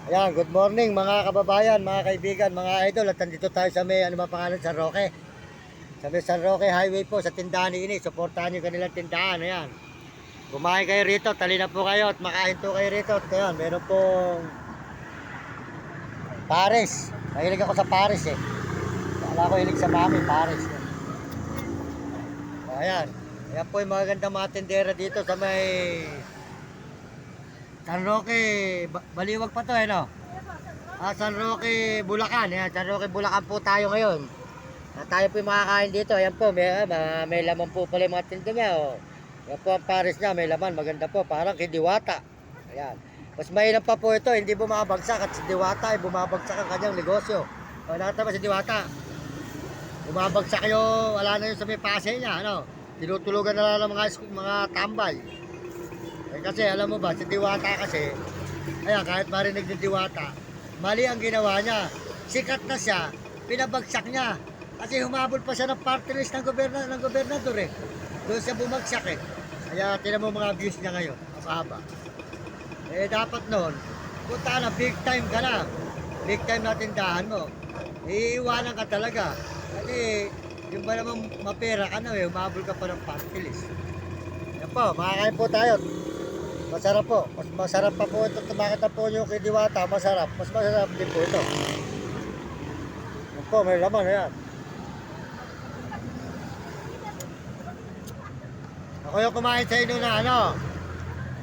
Ayan, good morning mga kababayan, mga kaibigan, mga idol. At nandito tayo sa may, ano ba pangalan, San Roque. Sa may San Roque Highway po, sa tindahan ni Ini. Suportahan nyo kanilang tindahan, ayan. Kumain kayo rito, talina po kayo at makain po kayo rito. At ayan, meron pong Paris. Mahilig ako sa Paris eh. Wala ko hilig sa mami, Paris. Ayan, ayan po yung mga gandang mga tindera dito sa may San Roque, Baliwag pa to eh no? San Roque, Bulacan. Ayan, San Roque, Bulacan po tayo ngayon. Tayo po yung makakain dito. Ayan po, may laman po pala yung mga tinda niya. Oh. Ayan po ang Paris niya, may laman. Maganda po, parang kidiwata. Ayan. Mas mainam pa po ito, hindi bumabagsak. At si Diwata ay bumabagsak ang kanyang negosyo. O, nakita ba si Diwata? Bumabagsak yung, wala na yung sa may pase niya. Ano? Tinutulugan na lang ng mga tambay. Eh, kasi alam mo ba, si Diwata kasi, ayan, kahit marinig ni Diwata, mali ang ginawa niya. Sikat na siya, pinabagsak niya. Kasi humabol pa siya ng party list ng gobernador eh. Doon siya bumagsak eh. Kaya tinan mo mga views niya ngayon, mababa. Eh dapat noon, punta na, big time ka na. Big time na tindahan mo. Iiwanan ka talaga. Kasi yung ba naman mapera ka na eh, humabol ka pa ng party list. Yan po, makakain po tayo. Masarap po. Mas masarap pa po ito. Tumakita po nyo kay Diwata. Masarap. Mas masarap din po ito. Yan po, may laman. Ayan. Ako yung kumain sa inyo na ano.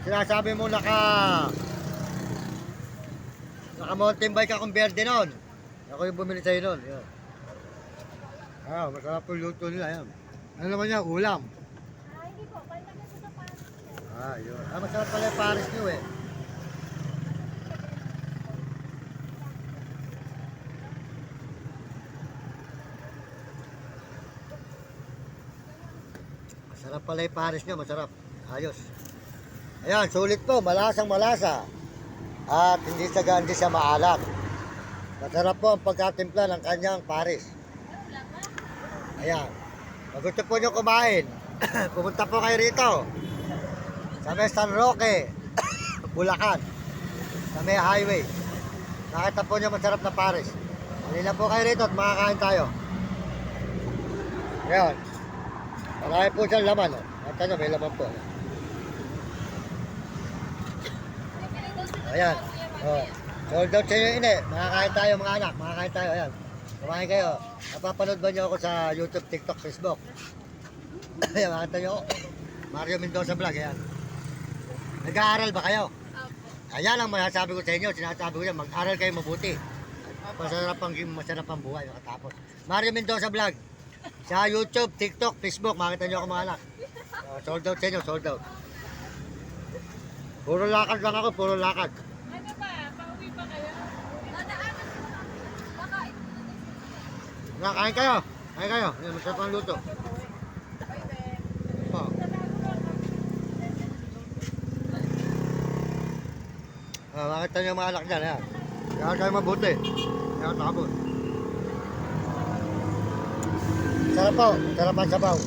Sinasabi mo naka mountain bike akong berde nun. Ako yung bumili sa inyo nun. Yan. Masarap po yung luto nila. Ayan. Ano naman yan? Ulam. Hindi po, palagay ko sa Paris. Yun. Masarap pala yung Paris nyo eh. Masarap pala yung Paris nyo, masarap. Ayos. Ayan, sulit po, malasang malasa. At hindi siya maalat. Masarap po ang pagkatimpla ng kanyang Paris. Ayan. Pag gusto po nyo kumain, pumunta po kayo rito. Sa may San Roque, Bulacan. Sa may highway. Nakita po nyo masarap na Paris. Halina po kayo rito at makakain tayo. Ayan. Marami po siyang laman. Nakita nyo, may laman po. Ayan. Oh. Sold out sa inyo ini. Makakain tayo mga anak. Makakain tayo. Ayan. Kumain kayo. Napapanood ba nyo ako sa YouTube, TikTok, Facebook? Ayan, makita nyo ako. Mario Mendoza Vlog. Ayan. Nag-aaral ba kayo? Ayan ang masasabi ko sa inyo. Sinasabi ko yan, mag-aral kayo mabuti. Masarap ang buhay makatapos. Mario Mendoza Vlog. Sa YouTube, TikTok, Facebook. Makita nyo ako mga anak. Sold out sa inyo. Sold out. Puro lakad lang ako. Puro lakad. Ano ba? Pauwi ba kayo? Dadaanan mo. Baka Kain kayo. Kain kayo. Ayan, masarap ang luto. Oh. Makita nyo yung mga anak dyan. Ayan. Kaya kayo mabuti. Kaya takabot. Sarap po. Sarap ang sabaw.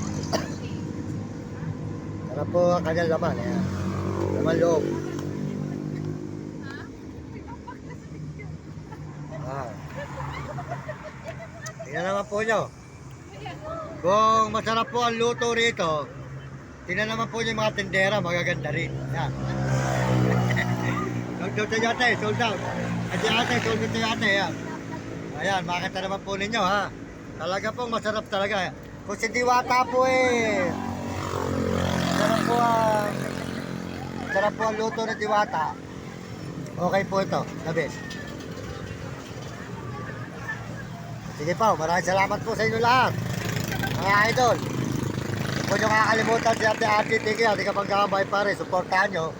Sarap po ang kanyang laman. Ayan. Laman loob. Tingnan naman po nyo. Kung masarap po ang luto rito, tingnan naman po nyo yung mga tindera. Magaganda rin. Ayan. Sold out tayo ate, sold out. Ate ate, sold out tayo ate. Ayan. Ayan, makita naman po ninyo ha. Talaga pong masarap talaga. Kung si Diwata po eh. Masarap po ang luto ng Diwata. Okay po ito, the best. Sige po, maraming salamat po sa inyo lahat. Mga idol. Huwag nyo kakalimutan si Ate Ate Tigil, Ate Kapanggangan Bay Pare, supportahan nyo.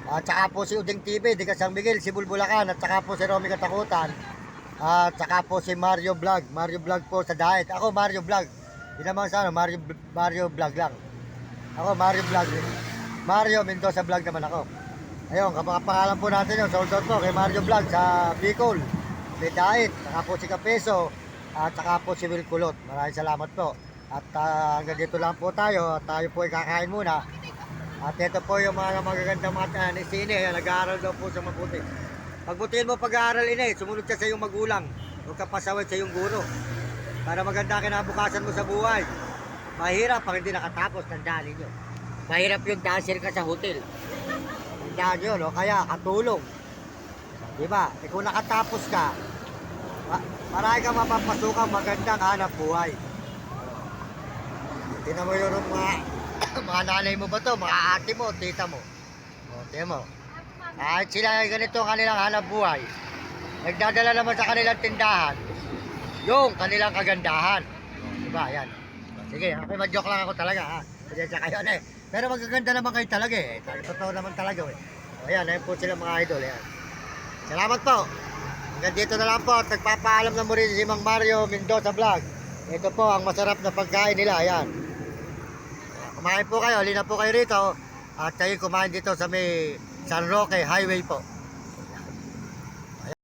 At saka po si Uding TV, Di Kasang Miguel, si Bulbulacan, at saka po si Romy Katakutan. At saka po si Mario Vlog po sa diet. Ako Mario Vlog. Hindi naman sa ano, Mario Vlog lang. Ako Mario Vlog. Mario Mendoza Vlog naman ako. Ayun, kapangalan po natin yun. Sold out po kay Mario Vlog sa Bicol. May diet. Saka po si Kapeso. At saka po si Will Kulot. Maraming salamat po. At hanggang dito lang po tayo. At tayo po ay kakain muna. At ito po yung mga magagandang mga ni Sine. Nag-aaral daw po sa mabuti. Pagbutihin mo pag-aaral ina sumunod ka sa iyong magulang. Huwag ka pasaway sa iyong guro. Para maganda kinabukasan mo sa buhay. Mahirap pag hindi nakatapos, tandaan ninyo. Mahirap yung dancer ka sa hotel. Tandaan nyo, no? Kaya katulong. Diba? E kung nakatapos ka, marami kang mapapasukang magandang hanap buhay. Tingnan mo yun mga, mga nanay mo ba to, mga ate mo, tita mo. O, tingnan mo. Kahit sila ay ganito ang kanilang hanap buhay, nagdadala naman sa kanilang tindahan yung kanilang kagandahan. Diba? Yan. Sige, okay, mag-joke lang ako talaga ha. Pasensya kayo na eh. Pero magaganda naman kayo talaga eh. Totoo naman talaga eh. O yan, ayun po sila mga idol. Yan. Salamat po. Hanggang dito na lang po. At nagpapaalam na mo rin si Mang Mario Mendoza Vlog. Ito po ang masarap na pagkain nila. Ayan. Kumain po kayo. Halina po kayo rito. At kayo kumain dito sa may San Roque Highway po.